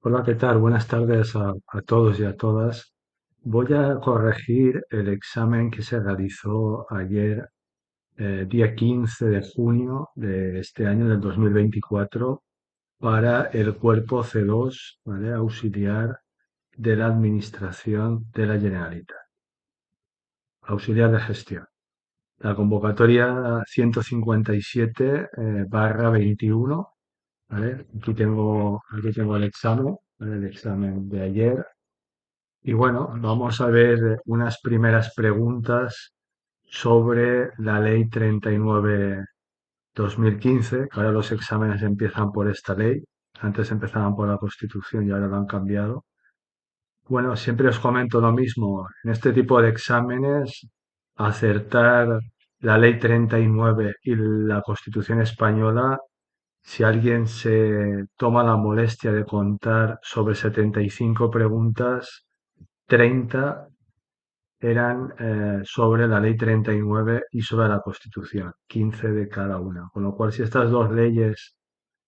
Hola, ¿qué tal? Buenas tardes a todos y a todas. Voy a corregir el examen que se realizó ayer, día 15 de junio de este año, del 2024, para el cuerpo C2, ¿vale? Auxiliar de la Administración de la Generalitat, auxiliar de gestión. La convocatoria 157 barra 21, ¿vale? Aquí tengo el examen, ¿vale? El examen de ayer. Y bueno, vamos a ver unas primeras preguntas sobre la Ley 39/2015, que ahora los exámenes empiezan por esta ley. Antes empezaban por la Constitución y ahora lo han cambiado. Bueno, siempre os comento lo mismo. En este tipo de exámenes, acertar la Ley 39 y la Constitución española, si alguien se toma la molestia de contar sobre 75 preguntas, 30 eran sobre la Ley 39 y sobre la Constitución, 15 de cada una. Con lo cual, si estas dos leyes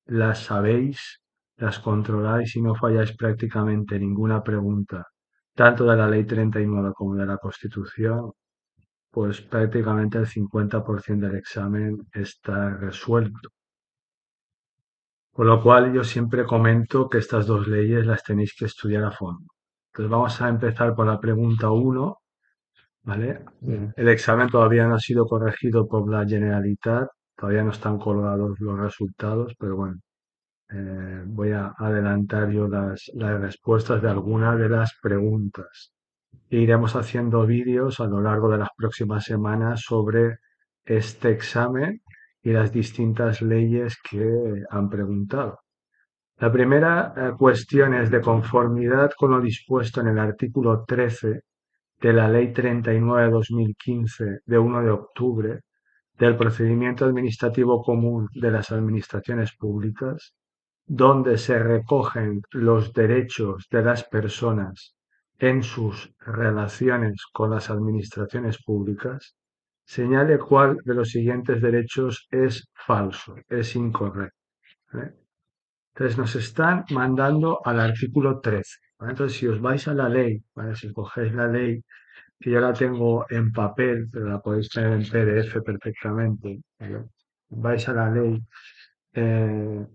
las sabéis, las controláis y no falláis prácticamente ninguna pregunta, tanto de la Ley 39 como de la Constitución, pues prácticamente el 50% del examen está resuelto. Con lo cual, yo siempre comento que estas dos leyes las tenéis que estudiar a fondo. Entonces, vamos a empezar por la pregunta uno. ¿Vale? El examen todavía no ha sido corregido por la Generalitat, todavía no están colgados los resultados, pero bueno, voy a adelantar yo las respuestas de algunas de las preguntas. E iremos haciendo vídeos a lo largo de las próximas semanas sobre este examen y las distintas leyes que han preguntado. La primera cuestión es de conformidad con lo dispuesto en el artículo 13 de la Ley 39/2015 de 1 de octubre del procedimiento administrativo común de las administraciones públicas, donde se recogen los derechos de las personas en sus relaciones con las administraciones públicas, señale cuál de los siguientes derechos es falso, es incorrecto. ¿Vale? Entonces nos están mandando al artículo 13. ¿Vale? Entonces, si os vais a la ley, ¿vale? Si cogéis la ley, que yo la tengo en papel, pero la podéis tener en PDF perfectamente, ¿vale? Vais a la ley. eh,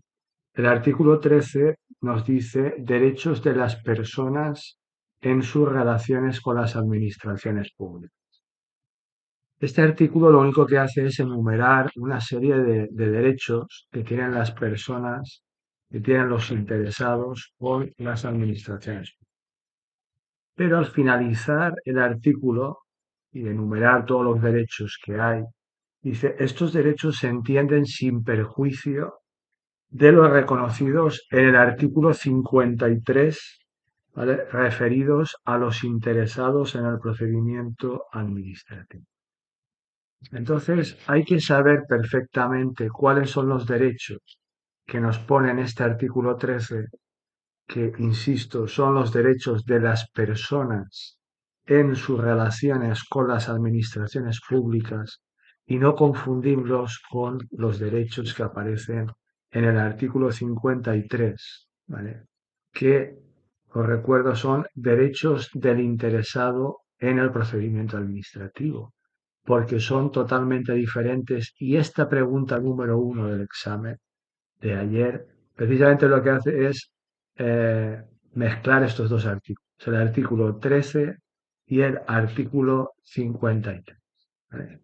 el artículo 13 nos dice derechos de las personas en sus relaciones con las administraciones públicas. Este artículo lo único que hace es enumerar una serie de derechos que tienen las personas, que tienen los interesados por las administraciones públicas. Pero al finalizar el artículo y enumerar todos los derechos que hay, dice, estos derechos se entienden sin perjuicio de los reconocidos en el artículo 53, ¿vale? Referidos a los interesados en el procedimiento administrativo. Entonces, hay que saber perfectamente cuáles son los derechos que nos pone en este artículo 13, que, insisto, son los derechos de las personas en sus relaciones con las administraciones públicas y no confundirlos con los derechos que aparecen en el artículo 53, ¿vale? Que, os recuerdo, son derechos del interesado en el procedimiento administrativo, porque son totalmente diferentes. Y esta pregunta número uno del examen de ayer, precisamente lo que hace es eh, mezclar estos dos artículos, el artículo 13 y el artículo 53. ¿Vale?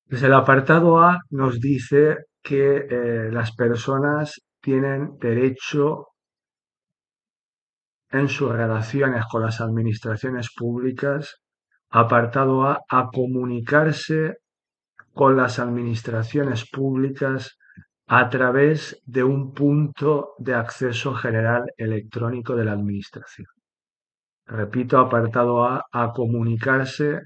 Desde el apartado A nos dice que las personas tienen derecho en sus relaciones con las administraciones públicas, apartado A comunicarse con las administraciones públicas a través de un punto de acceso general electrónico de la Administración. Repito, apartado A comunicarse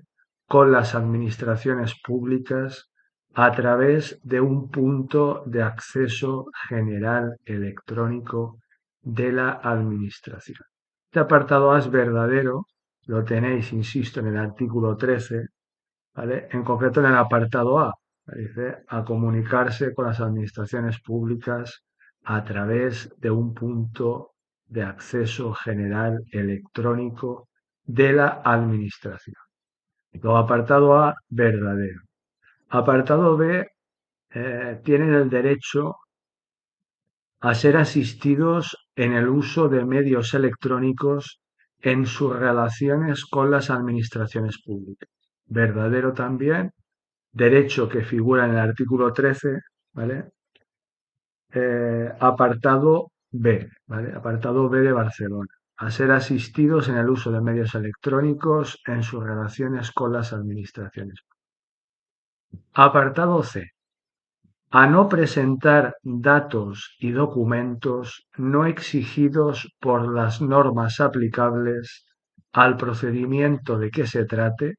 con las administraciones públicas a través de un punto de acceso general electrónico de la Administración. Este apartado A es verdadero, lo tenéis, insisto, en el artículo 13, ¿vale? En concreto en el apartado A, dice a comunicarse con las administraciones públicas a través de un punto de acceso general electrónico de la administración. Luego, apartado A, verdadero. Apartado B, tienen el derecho a ser asistidos en el uso de medios electrónicos en sus relaciones con las administraciones públicas. Verdadero también, derecho que figura en el artículo 13, ¿vale? Apartado B, ¿vale? Apartado B de Barcelona. A ser asistidos en el uso de medios electrónicos en sus relaciones con las administraciones. Apartado C. A no presentar datos y documentos no exigidos por las normas aplicables al procedimiento de que se trate,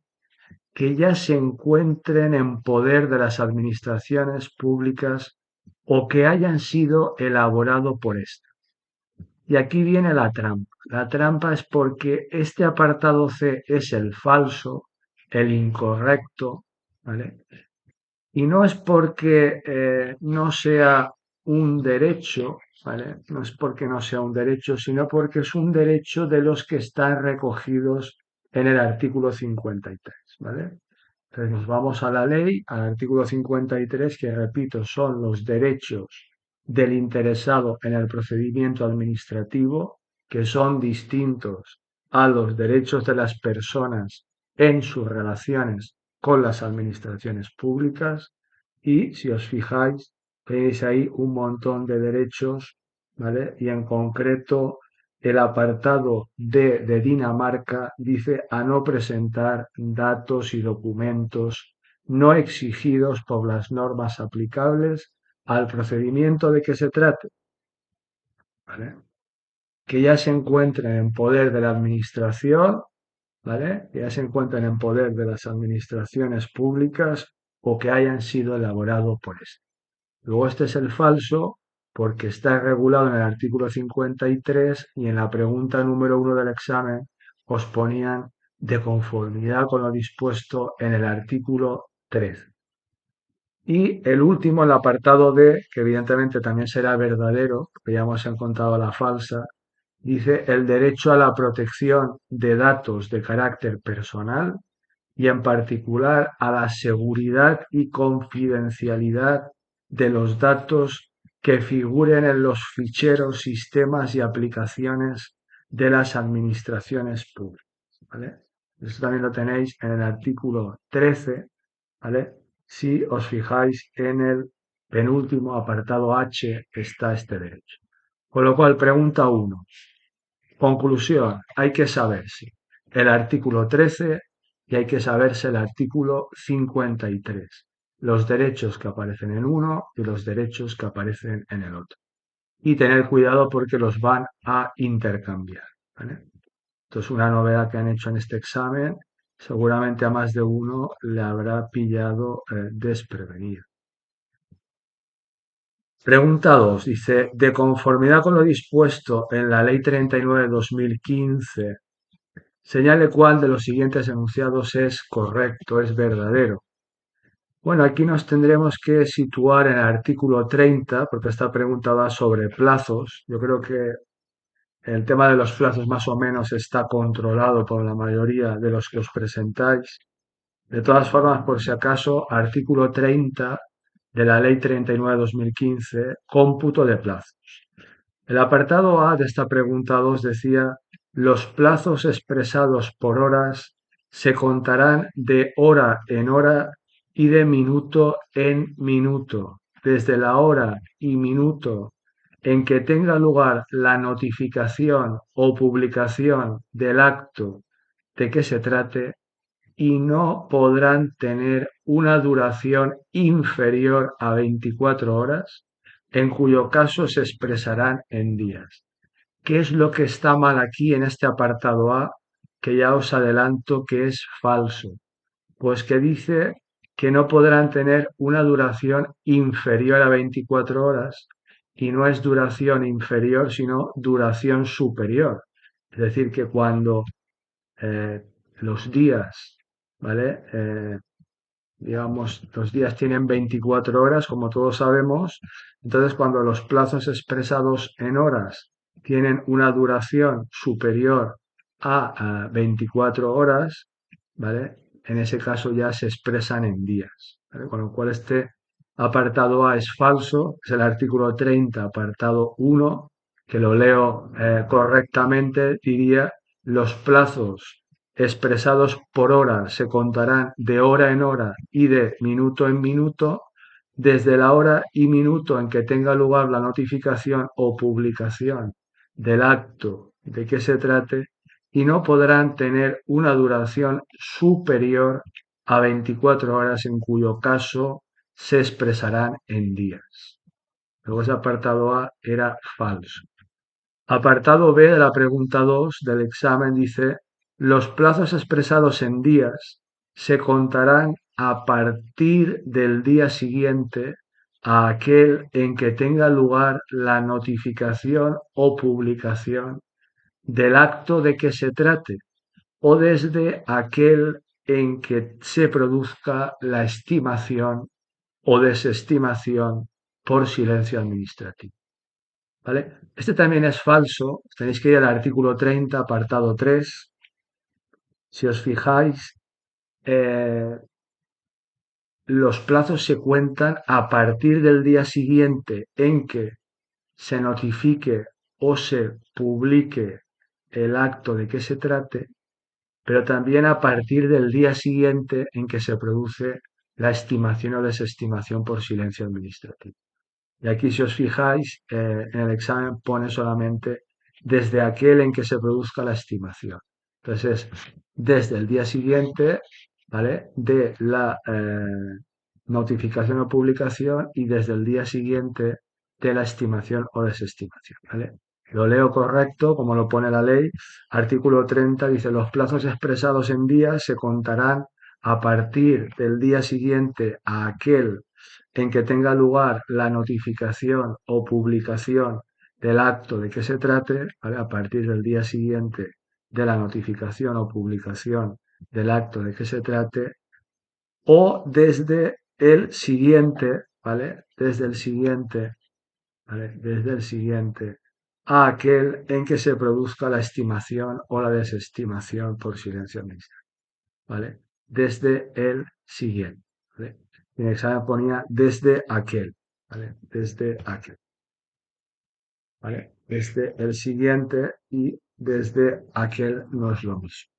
que ya se encuentren en poder de las administraciones públicas o que hayan sido elaborados por ésta. Y aquí viene la trampa. La trampa es porque este apartado C es el falso, el incorrecto, ¿vale? Y no es porque no sea un derecho, ¿vale? No es porque no sea un derecho, sino porque es un derecho de los que están recogidos en el artículo 53, ¿vale? Entonces nos vamos a la ley, al artículo 53, que repito, son los derechos del interesado en el procedimiento administrativo, que son distintos a los derechos de las personas en sus relaciones con las administraciones públicas. Y si os fijáis, tenéis ahí un montón de derechos, ¿vale? Y en concreto el apartado D de Dinamarca dice a no presentar datos y documentos no exigidos por las normas aplicables al procedimiento de que se trate, ¿vale? Que ya se encuentren en poder de la administración, ¿vale? Que ya se encuentren en poder de las administraciones públicas o que hayan sido elaborados por esto. Luego este es el falso porque está regulado en el artículo 53 y en la pregunta número 1 del examen os ponían de conformidad con lo dispuesto en el artículo 13. Y el último, el apartado D, que evidentemente también será verdadero, porque ya hemos encontrado la falsa, dice el derecho a la protección de datos de carácter personal y en particular a la seguridad y confidencialidad de los datos que figuren en los ficheros, sistemas y aplicaciones de las administraciones públicas, ¿vale? Eso también lo tenéis en el artículo 13, ¿vale? Si os fijáis en el penúltimo apartado H está este derecho. Con lo cual, pregunta 1. Conclusión, hay que saberse el artículo 13 y hay que saberse el artículo 53, los derechos que aparecen en uno y los derechos que aparecen en el otro. Y tener cuidado porque los van a intercambiar, ¿vale? Esto es una novedad que han hecho en este examen. Seguramente a más de uno le habrá pillado desprevenido. Pregunta 2. Dice, de conformidad con lo dispuesto en la Ley 39/2015, señale cuál de los siguientes enunciados es correcto, es verdadero. Bueno, aquí nos tendremos que situar en el artículo 30, porque esta pregunta va sobre plazos. Yo creo que el tema de los plazos más o menos está controlado por la mayoría de los que os presentáis. De todas formas, por si acaso, artículo 30 de la Ley 39/2015, cómputo de plazos. El apartado A de esta pregunta 2 decía, los plazos expresados por horas se contarán de hora en hora y de minuto en minuto, desde la hora y minuto en que tenga lugar la notificación o publicación del acto de que se trate y no podrán tener una duración inferior a 24 horas, en cuyo caso se expresarán en días. ¿Qué es lo que está mal aquí en este apartado A? Que ya os adelanto que es falso. Pues que dice que no podrán tener una duración inferior a 24 horas y no es duración inferior, sino duración superior. Es decir, que cuando los días, ¿vale? digamos, los días tienen 24 horas, como todos sabemos. Entonces, cuando los plazos expresados en horas tienen una duración superior a 24 horas, ¿vale? En ese caso ya se expresan en días, ¿vale? Con lo cual este apartado A es falso, es el artículo 30, apartado 1, que lo leo correctamente, diría: los plazos expresados por hora se contarán de hora en hora y de minuto en minuto desde la hora y minuto en que tenga lugar la notificación o publicación del acto de que se trate, y no podrán tener una duración superior a 24 horas, en cuyo caso se expresarán en días. Luego ese apartado A era falso. Apartado B de la pregunta 2 del examen dice: los plazos expresados en días se contarán a partir del día siguiente a aquel en que tenga lugar la notificación o publicación del acto de que se trate, o desde aquel en que se produzca la estimación o desestimación por silencio administrativo. ¿Vale? Este también es falso. Tenéis que ir al artículo 30, apartado 3. Si os fijáis, eh, los plazos se cuentan a partir del día siguiente en que se notifique o se publique el acto de que se trate, pero también a partir del día siguiente en que se produce la estimación o desestimación por silencio administrativo. Y aquí, si os fijáis, en el examen pone solamente desde aquel en que se produzca la estimación. Entonces, desde el día siguiente, ¿vale? De la notificación o publicación, y desde el día siguiente de la estimación o desestimación, ¿vale? Lo leo correcto, como lo pone la ley. Artículo 30 dice: los plazos expresados en días se contarán a partir del día siguiente a aquel en que tenga lugar la notificación o publicación del acto de que se trate, ¿vale? A partir del día siguiente de la notificación o publicación del acto de que se trate, o desde el siguiente, ¿vale? Desde el siguiente, ¿vale? Desde el siguiente a aquel en que se produzca la estimación o la desestimación por silencio administrativo, ¿vale? Desde el siguiente, ¿vale? En el examen ponía desde aquel, ¿vale? Desde aquel, ¿vale? Desde el siguiente y desde aquel no es lo mismo.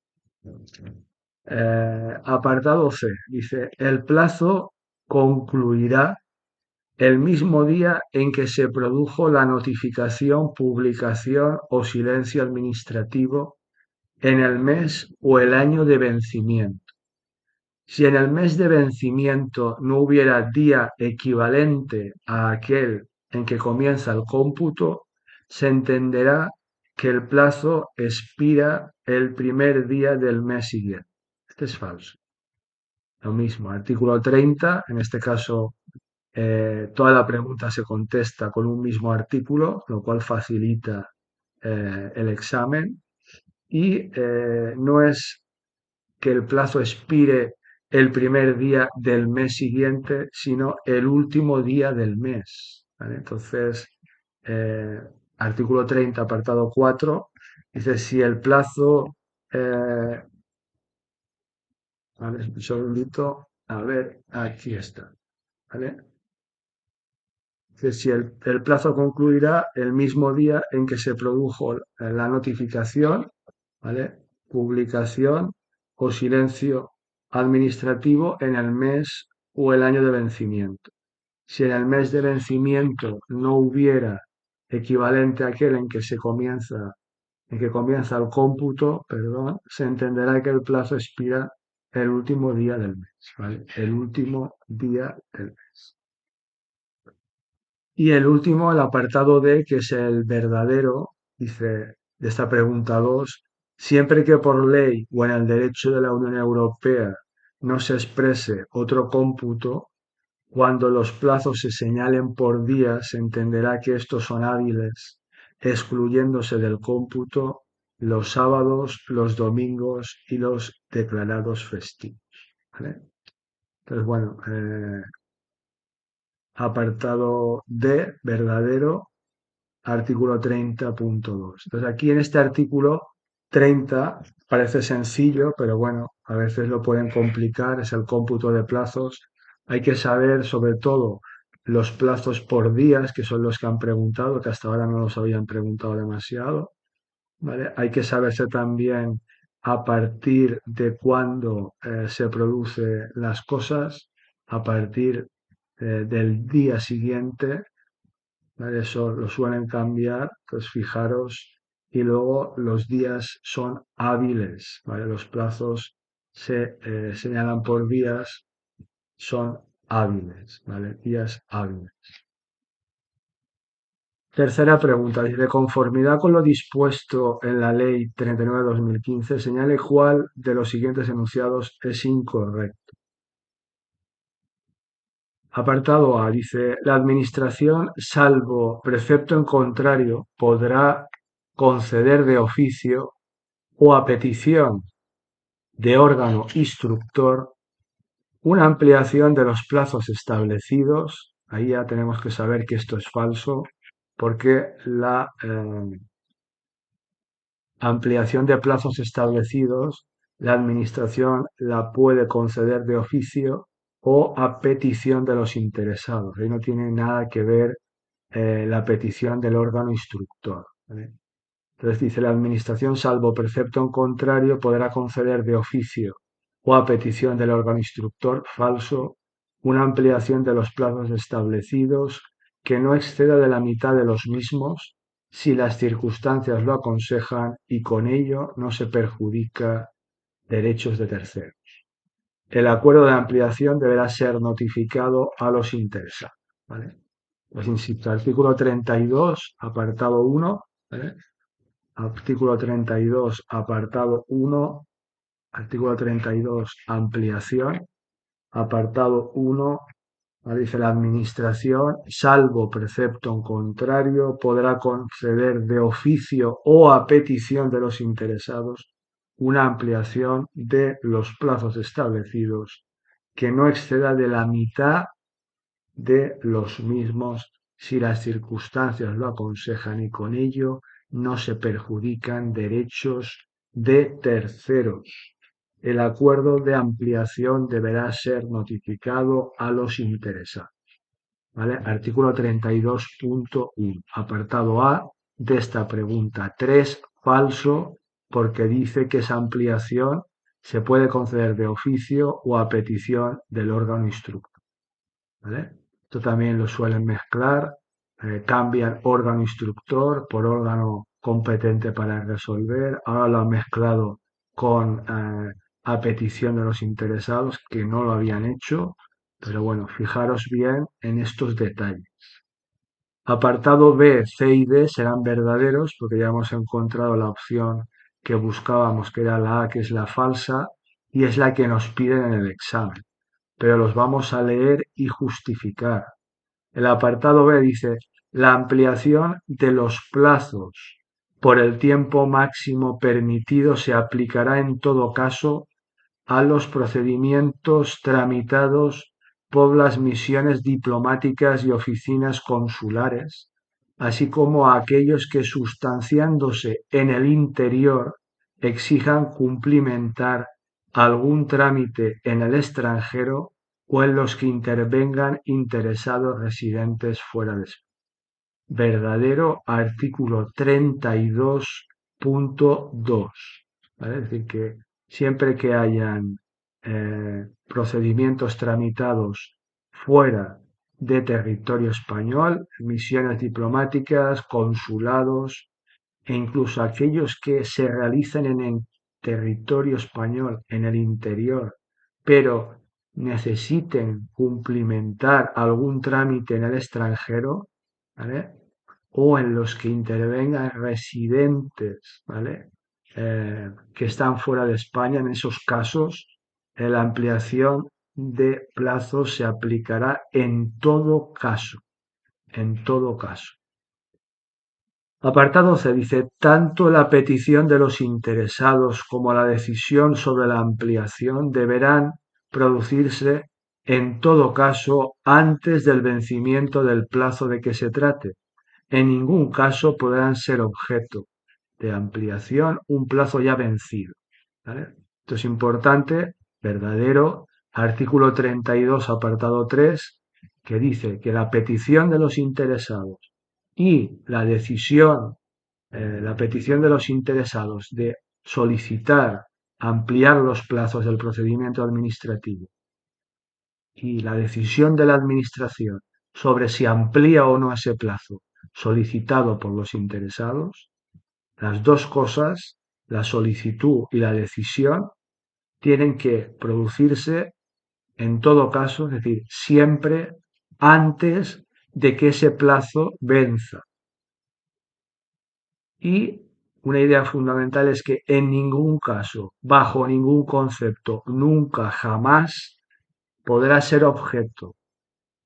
Apartado C, dice: el plazo concluirá el mismo día en que se produjo la notificación, publicación o silencio administrativo en el mes o el año de vencimiento. Si en el mes de vencimiento no hubiera día equivalente a aquel en que comienza el cómputo, se entenderá que el plazo expira el primer día del mes siguiente. Este es falso. Lo mismo, artículo 30, en este caso toda la pregunta se contesta con un mismo artículo, lo cual facilita el examen. Y no es que el plazo expire el primer día del mes siguiente, sino el último día del mes, ¿vale? Entonces, eh, artículo 30, apartado 4, dice: si el plazo, vale, un segundito, a ver, aquí está, ¿vale? Dice: si el plazo concluirá el mismo día en que se produjo la notificación, ¿vale? Publicación o silencio administrativo en el mes o el año de vencimiento. Si en el mes de vencimiento no hubiera equivalente a aquel en que comienza el cómputo, perdón, se entenderá que el plazo expira el último día del mes, ¿vale? El último día del mes. Y el último, el apartado D, que es el verdadero, dice de esta pregunta 2: siempre que por ley o en el derecho de la Unión Europea no se exprese otro cómputo, cuando los plazos se señalen por día, se entenderá que estos son hábiles, excluyéndose del cómputo los sábados, los domingos y los declarados festivos, ¿vale? Entonces, bueno, apartado D, verdadero, artículo 30.2. Entonces, aquí en este artículo 30 parece sencillo, pero bueno, a veces lo pueden complicar, es el cómputo de plazos. Hay que saber sobre todo los plazos por días, que son los que han preguntado, que hasta ahora no los habían preguntado demasiado, ¿vale? Hay que saberse también a partir de cuándo se producen las cosas, a partir del día siguiente, ¿vale? Eso lo suelen cambiar, pues fijaros, y luego los días son hábiles, ¿vale? Los plazos se señalan por días, son hábiles, ¿vale? Días hábiles. Tercera pregunta, dice, de conformidad con lo dispuesto en la Ley 39/2015, señale cuál de los siguientes enunciados es incorrecto. Apartado A dice, la Administración, salvo precepto en contrario, podrá conceder de oficio o a petición de órgano instructor una ampliación de los plazos establecidos. Ahí ya tenemos que saber que esto es falso, porque la ampliación de plazos establecidos, la Administración la puede conceder de oficio o a petición de los interesados. Ahí no tiene nada que ver la petición del órgano instructor, ¿vale? Entonces dice, la Administración, salvo precepto en contrario, podrá conceder de oficio o a petición del órgano instructor falso una ampliación de los plazos establecidos que no exceda de la mitad de los mismos si las circunstancias lo aconsejan y con ello no se perjudica derechos de terceros. El acuerdo de ampliación deberá ser notificado a los interesados, ¿vale? Pues insisto, artículo 32, apartado 1, ¿vale? Artículo 32, apartado 1, artículo 32, ampliación, apartado 1, dice la Administración, salvo precepto en contrario, podrá conceder de oficio o a petición de los interesados una ampliación de los plazos establecidos que no exceda de la mitad de los mismos si las circunstancias lo aconsejan y con ello no se perjudican derechos de terceros. El acuerdo de ampliación deberá ser notificado a los interesados. ¿Vale? Artículo 32.1, apartado A de esta pregunta. 3, falso, porque dice que esa ampliación se puede conceder de oficio o a petición del órgano instructor. ¿Vale? Esto también lo suelen mezclar, cambian órgano instructor por órgano competente para resolver. Ahora lo han mezclado con a petición de los interesados que no lo habían hecho, pero bueno, fijaros bien en estos detalles. Apartado B, C y D serán verdaderos porque ya hemos encontrado la opción que buscábamos, que era la A, que es la falsa, y es la que nos piden en el examen, pero los vamos a leer y justificar. El apartado B dice, la ampliación de los plazos por el tiempo máximo permitido se aplicará en todo caso a los procedimientos tramitados por las misiones diplomáticas y oficinas consulares, así como a aquellos que, sustanciándose en el interior, exijan cumplimentar algún trámite en el extranjero o en los que intervengan interesados residentes fuera de España. Verdadero, artículo 32.2. ¿Vale? Es decir, que siempre que hayan procedimientos tramitados fuera de territorio español, misiones diplomáticas, consulados e incluso aquellos que se realizan en el territorio español, en el interior, pero necesiten cumplimentar algún trámite en el extranjero, ¿vale? O en los que intervengan residentes, ¿vale? Que están fuera de España, en esos casos, la ampliación de plazos se aplicará en todo caso, en todo caso. Apartado C dice, tanto la petición de los interesados como la decisión sobre la ampliación deberán producirse en todo caso antes del vencimiento del plazo de que se trate. En ningún caso podrán ser objeto de ampliación un plazo ya vencido. ¿Vale? Esto es importante, verdadero. Artículo 32, apartado 3, que dice que la petición de los interesados y la petición de los interesados de solicitar ampliar los plazos del procedimiento administrativo y la decisión de la Administración sobre si amplía o no ese plazo solicitado por los interesados, las dos cosas, la solicitud y la decisión, tienen que producirse en todo caso, es decir, siempre antes de que ese plazo venza. Y una idea fundamental es que en ningún caso, bajo ningún concepto, nunca, jamás podrá ser objeto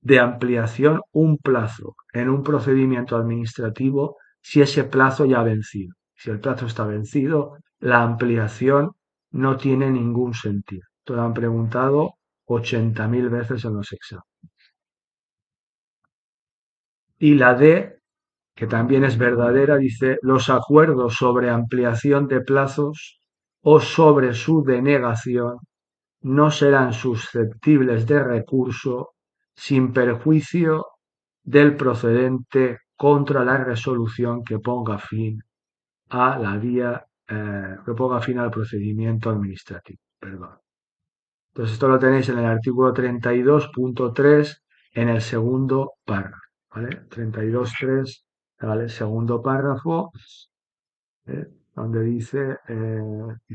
de ampliación un plazo en un procedimiento administrativo si ese plazo ya ha vencido. Si el plazo está vencido, la ampliación no tiene ningún sentido. Esto lo han preguntado 80.000 veces en los exámenes. Y la D, que también es verdadera, dice: los acuerdos sobre ampliación de plazos o sobre su denegación no serán susceptibles de recurso sin perjuicio del procedente contra la resolución que ponga fin a la vía, que ponga fin al procedimiento administrativo. Perdón. Entonces esto lo tenéis en el artículo 32.3 en el segundo párrafo. ¿Vale? 32.3, ¿vale? Segundo párrafo, ¿eh? Donde dice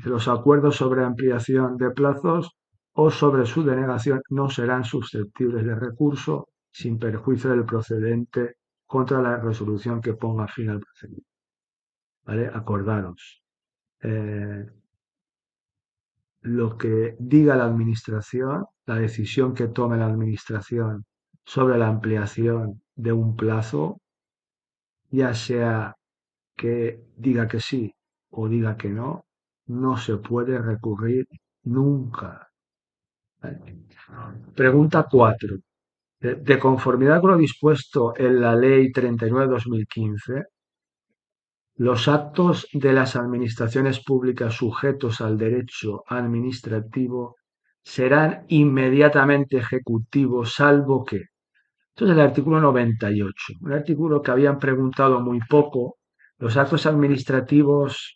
los acuerdos sobre ampliación de plazos o sobre su denegación no serán susceptibles de recurso sin perjuicio del procedente contra la resolución que ponga fin al procedimiento. ¿Vale? Acordaros. eh, lo que diga la Administración, la decisión que tome la Administración sobre la ampliación de un plazo, ya sea que diga que sí o diga que no, no se puede recurrir nunca. Pregunta 4. De conformidad con lo dispuesto en la Ley 39/2015, los actos de las administraciones públicas sujetos al derecho administrativo serán inmediatamente ejecutivos, salvo que. Esto es el artículo 98, un artículo que habían preguntado muy poco. Los actos administrativos,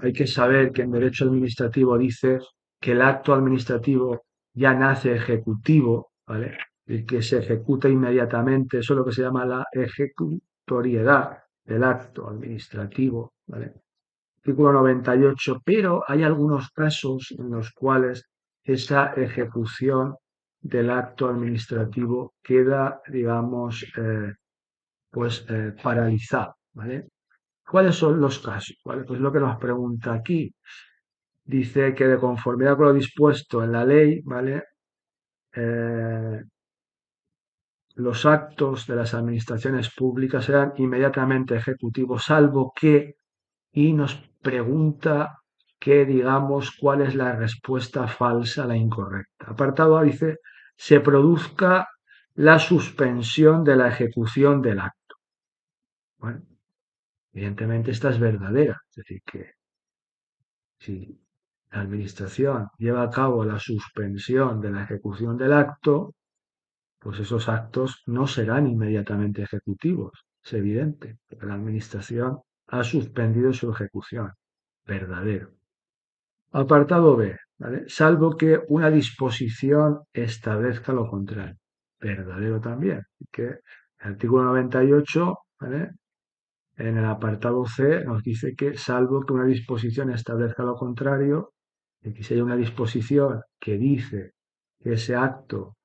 hay que saber que en derecho administrativo dice que el acto administrativo ya nace ejecutivo, ¿vale? Y que se ejecuta inmediatamente, eso es lo que se llama la ejecutoriedad del acto administrativo, ¿vale? Artículo 98, pero hay algunos casos en los cuales esa ejecución del acto administrativo queda, digamos, paralizada, ¿vale? ¿Cuáles son los casos? ¿Vale? Pues lo que nos pregunta aquí. Dice que de conformidad con lo dispuesto en la ley, ¿vale? Eh, los actos de las administraciones públicas serán inmediatamente ejecutivos, salvo que, y nos pregunta que digamos cuál es la respuesta falsa a la incorrecta. Apartado A dice: se produzca la suspensión de la ejecución del acto. Bueno, evidentemente esta es verdadera, es decir, que si la administración lleva a cabo la suspensión de la ejecución del acto, pues esos actos no serán inmediatamente ejecutivos, es evidente, porque la administración ha suspendido su ejecución. Verdadero. Apartado B, ¿vale? Salvo que una disposición establezca lo contrario. Verdadero también. Que el artículo 98, ¿vale? En el apartado C nos dice que salvo que una disposición establezca lo contrario, y que si hay una disposición que dice que ese acto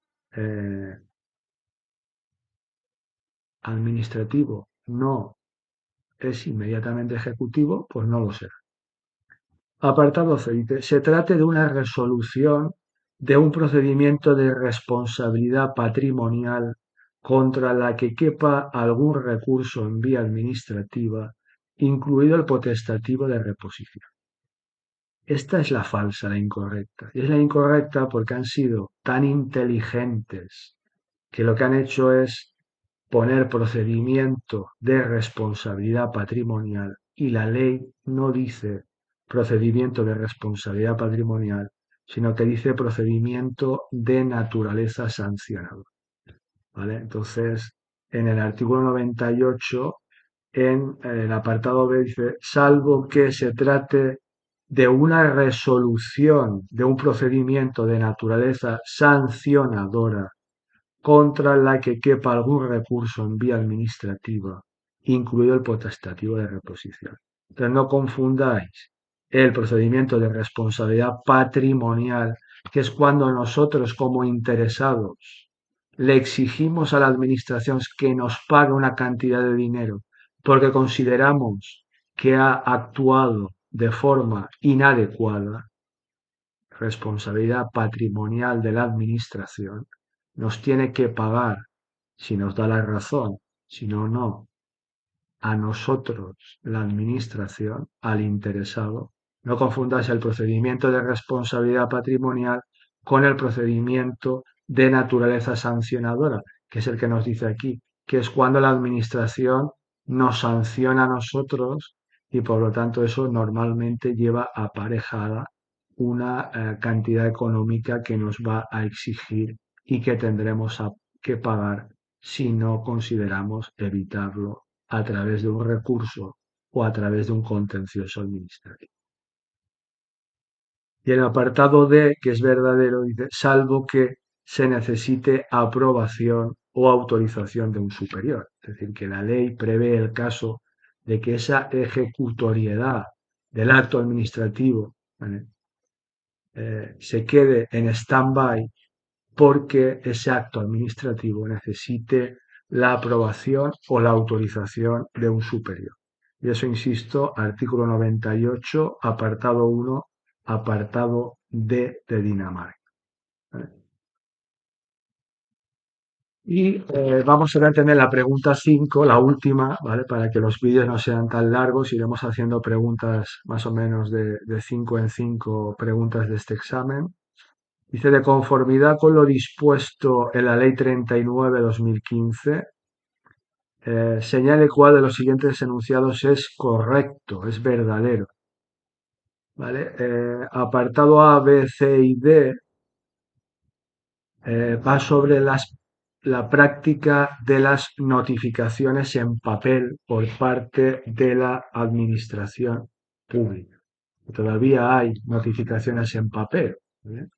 administrativo no es inmediatamente ejecutivo, pues no lo será. Apartado C dice: se trate de una resolución de un procedimiento de responsabilidad patrimonial contra la que quepa algún recurso en vía administrativa, incluido el potestativo de reposición. Esta es la falsa, la incorrecta. Y es la incorrecta porque han sido tan inteligentes que lo que han hecho es poner procedimiento de responsabilidad patrimonial y la ley no dice procedimiento de responsabilidad patrimonial, sino que dice procedimiento de naturaleza sancionadora. ¿Vale? Entonces, en el artículo 98, en el apartado B dice, salvo que se trate de una resolución de un procedimiento de naturaleza sancionadora contra la que quepa algún recurso en vía administrativa, incluido el potestativo de reposición. Entonces no confundáis el procedimiento de responsabilidad patrimonial, que es cuando nosotros como interesados le exigimos a la administración que nos pague una cantidad de dinero porque consideramos que ha actuado de forma inadecuada, responsabilidad patrimonial de la administración, nos tiene que pagar si nos da la razón, si no, no, a nosotros, la administración, al interesado. No confundas el procedimiento de responsabilidad patrimonial con el procedimiento de naturaleza sancionadora, que es el que nos dice aquí, que es cuando la administración nos sanciona a nosotros y por lo tanto eso normalmente lleva aparejada una cantidad económica que nos va a exigir y que tendremos que pagar si no consideramos evitarlo a través de un recurso o a través de un contencioso administrativo. Y el apartado D, que es verdadero, dice, salvo que se necesite aprobación o autorización de un superior. Es decir, que la ley prevé el caso de que esa ejecutoriedad del acto administrativo, ¿vale? Se quede en stand-by porque ese acto administrativo necesite la aprobación o la autorización de un superior. Y eso, insisto, artículo 98, apartado 1, apartado D de Dinamarca. ¿Vale? Y vamos a tener la pregunta 5, la última, ¿vale? Para que los vídeos no sean tan largos, iremos haciendo preguntas más o menos de 5 en 5 preguntas de este examen. Dice, de conformidad con lo dispuesto en la Ley 39/2015, señale cuál de los siguientes enunciados es correcto, es verdadero. ¿Vale? Apartado A, B, C y D va sobre la práctica de las notificaciones en papel por parte de la administración pública. Todavía hay notificaciones en papel. ¿Vale?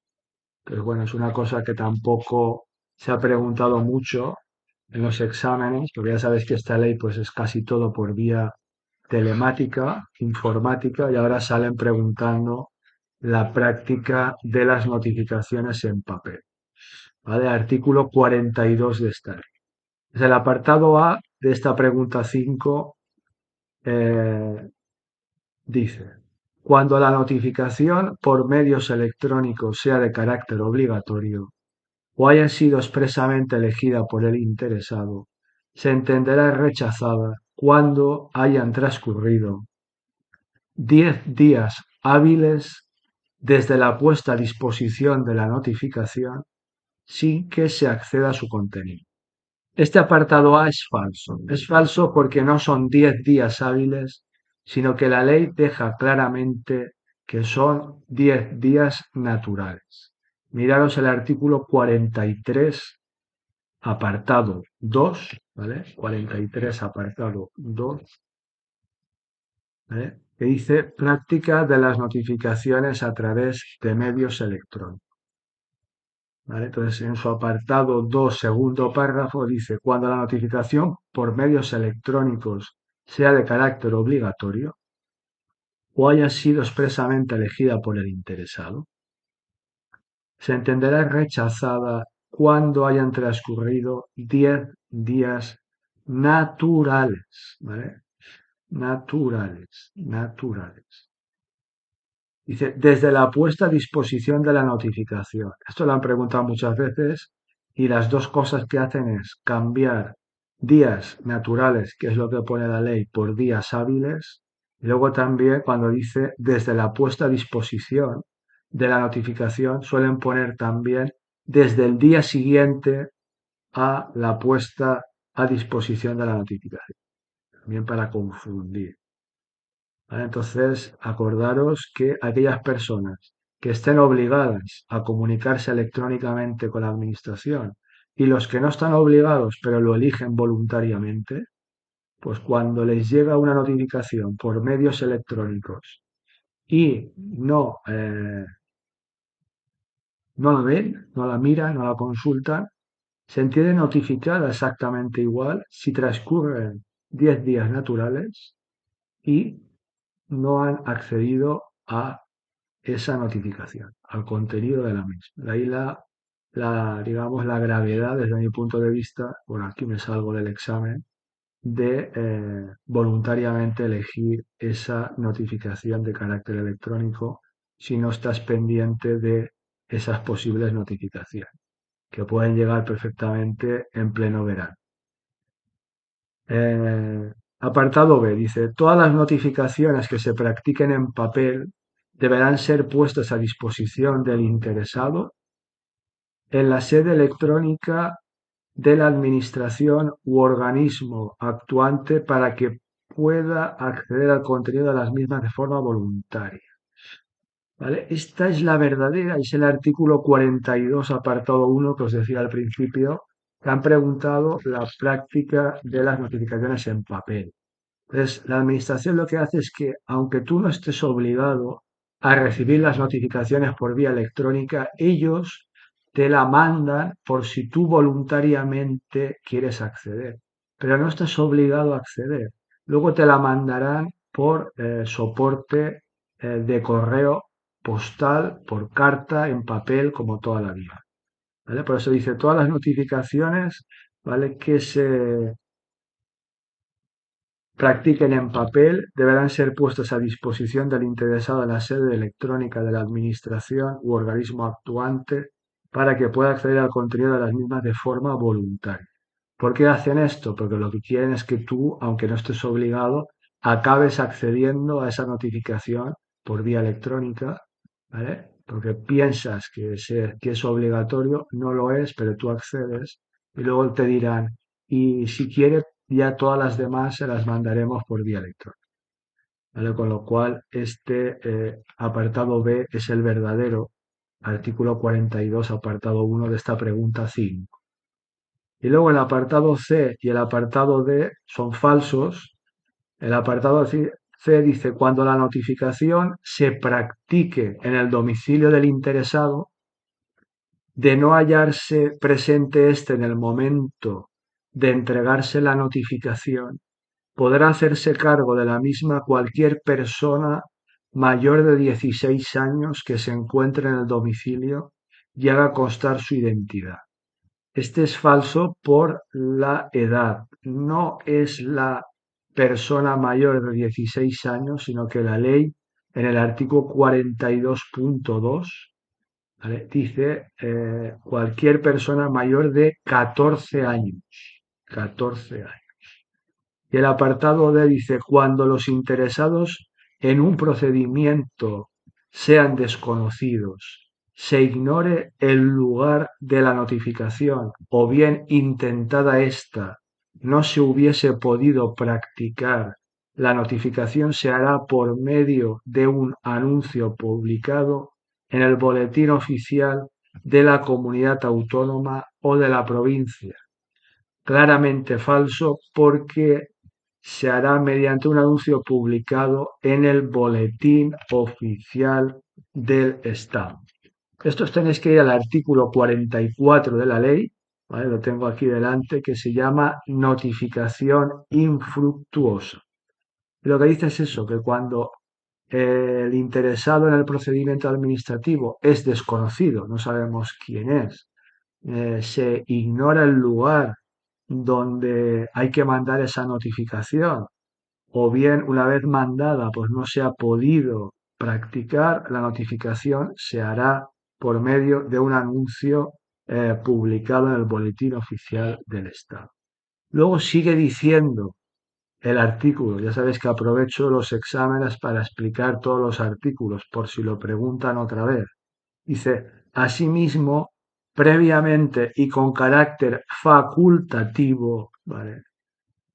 Pero bueno, es una cosa que tampoco se ha preguntado mucho en los exámenes, porque ya sabéis que esta ley pues es casi todo por vía telemática, informática, y ahora salen preguntando la práctica de las notificaciones en papel. ¿Vale? Artículo 42 de esta ley. Es el apartado A de esta pregunta 5 dice, cuando la notificación por medios electrónicos sea de carácter obligatorio, o haya sido expresamente elegida por el interesado, se entenderá rechazada cuando hayan transcurrido 10 días hábiles desde la puesta a disposición de la notificación sin que se acceda a su contenido. Este apartado A es falso. Es falso porque no son 10 días hábiles, sino que la ley deja claramente que son 10 días naturales. Miraros el artículo 43, apartado 2, ¿vale? 43, apartado 2, ¿vale? Que dice práctica de las notificaciones a través de medios electrónicos. ¿Vale? Entonces, en su apartado 2, segundo párrafo, dice, cuando la notificación por medios electrónicos sea de carácter obligatorio o haya sido expresamente elegida por el interesado, se entenderá rechazada cuando hayan transcurrido 10 días naturales, ¿vale? Naturales, naturales. Dice, desde la puesta a disposición de la notificación. Esto lo han preguntado muchas veces y las dos cosas que hacen es cambiar días naturales, que es lo que pone la ley, por días hábiles, Y luego también cuando dice desde la puesta a disposición de la notificación, suelen poner también desde el día siguiente a la puesta a disposición de la notificación, también para confundir. ¿Vale? Entonces, acordaros que aquellas personas que estén obligadas a comunicarse electrónicamente con la administración y los que no están obligados pero lo eligen voluntariamente, pues cuando les llega una notificación por medios electrónicos y no la ven, no la miran, no la consultan, se entiende notificada exactamente igual si transcurren 10 días naturales y no han accedido a esa notificación, al contenido de la misma. De ahí digamos, la gravedad desde mi punto de vista, bueno, aquí me salgo del examen, de voluntariamente elegir esa notificación de carácter electrónico si no estás pendiente de esas posibles notificaciones, que pueden llegar perfectamente en pleno verano. Apartado B dice, todas las notificaciones que se practiquen en papel deberán ser puestas a disposición del interesado en la sede electrónica de la administración u organismo actuante para que pueda acceder al contenido de las mismas de forma voluntaria. ¿Vale? Esta es la verdadera, es el artículo 42, apartado 1, que os decía al principio, que han preguntado la práctica de las notificaciones en papel. Entonces, la administración lo que hace es que, aunque tú no estés obligado a recibir las notificaciones por vía electrónica, ellos te la mandan por si tú voluntariamente quieres acceder, pero no estás obligado a acceder. Luego te la mandarán por soporte de correo postal, por carta, en papel, como toda la vida. ¿Vale? Por eso dice, todas las notificaciones, ¿vale?, que se practiquen en papel deberán ser puestos a disposición del interesado en la sede electrónica de la Administración u organismo actuante para que pueda acceder al contenido de las mismas de forma voluntaria. ¿Por qué hacen esto? Porque lo que quieren es que tú, aunque no estés obligado, acabes accediendo a esa notificación por vía electrónica, ¿vale? Porque piensas que es obligatorio, no lo es, pero tú accedes y luego te dirán, y si quieres, ya todas las demás se las mandaremos por vía electrónica. ¿Vale? Con lo cual, este apartado B es el verdadero artículo 42, apartado 1 de esta pregunta 5. Y luego el apartado C y el apartado D son falsos. El apartado C dice, cuando la notificación se practique en el domicilio del interesado, de no hallarse presente éste en el momento de entregarse la notificación, podrá hacerse cargo de la misma cualquier persona mayor de 16 años que se encuentre en el domicilio y haga constar su identidad. Este es falso por la edad. No es la persona mayor de 16 años, sino que la ley en el artículo 42.2, ¿vale?, dice cualquier persona mayor de 14 años. 14 años. Y el apartado D dice, cuando los interesados en un procedimiento sean desconocidos, se ignore el lugar de la notificación o bien intentada esta, no se hubiese podido practicar, la notificación se hará por medio de un anuncio publicado en el boletín oficial de la comunidad autónoma o de la provincia. Claramente falso porque se hará mediante un anuncio publicado en el boletín oficial del Estado. Estos tenéis que ir al artículo 44 de la ley, ¿vale?, lo tengo aquí delante, que se llama notificación infructuosa. Lo que dice es eso, que cuando el interesado en el procedimiento administrativo es desconocido, no sabemos quién es, se ignora el lugar donde hay que mandar esa notificación, o bien una vez mandada pues no se ha podido practicar, la notificación se hará por medio de un anuncio publicado en el boletín oficial del Estado. Luego sigue diciendo el artículo. Ya sabéis que aprovecho los exámenes para explicar todos los artículos, por si lo preguntan otra vez. Dice, asimismo, previamente y con carácter facultativo, ¿vale?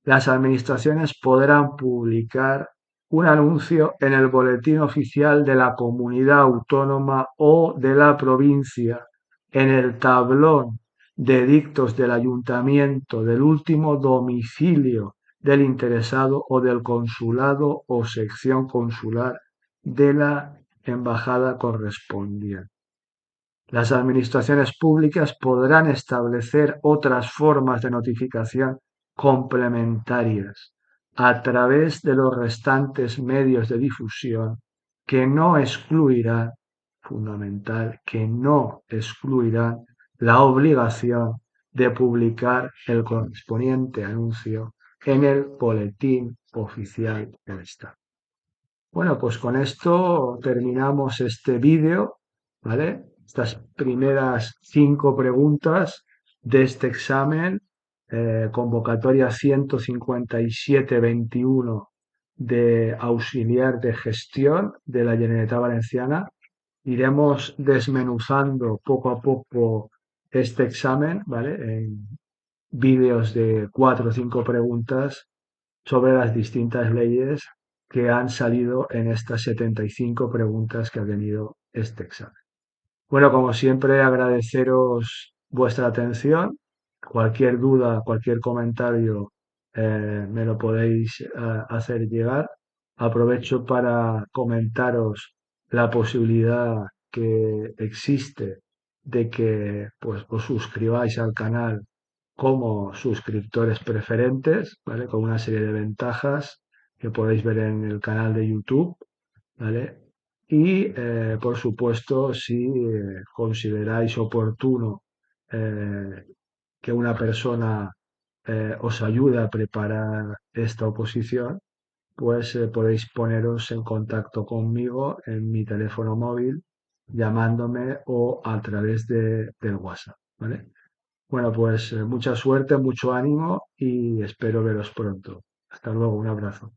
Las administraciones podrán publicar un anuncio en el boletín oficial de la comunidad autónoma o de la provincia, en el tablón de edictos del ayuntamiento del último domicilio del interesado o del consulado o sección consular de la embajada correspondiente. Las administraciones públicas podrán establecer otras formas de notificación complementarias a través de los restantes medios de difusión que no excluirán, fundamental, que no excluirán la obligación de publicar el correspondiente anuncio en el boletín oficial del Estado. Bueno, pues con esto terminamos este vídeo, ¿vale? Estas primeras 5 preguntas de este examen, convocatoria 157-21 de auxiliar de gestión de la Generalitat Valenciana. Iremos desmenuzando poco a poco este examen, ¿vale? En vídeos de 4 o 5 preguntas sobre las distintas leyes que han salido en estas 75 preguntas que ha tenido este examen. Bueno, como siempre, agradeceros vuestra atención. Cualquier duda, cualquier comentario, me lo podéis hacer llegar. Aprovecho para comentaros la posibilidad que existe de que pues, os suscribáis al canal como suscriptores preferentes, ¿vale? Con una serie de ventajas que podéis ver en el canal de YouTube, ¿vale? Y, por supuesto, si consideráis oportuno eh, que una persona os ayude a preparar esta oposición, pues podéis poneros en contacto conmigo en mi teléfono móvil, llamándome o a través del WhatsApp, ¿vale? Bueno, pues mucha suerte, mucho ánimo y espero veros pronto. Hasta luego, un abrazo.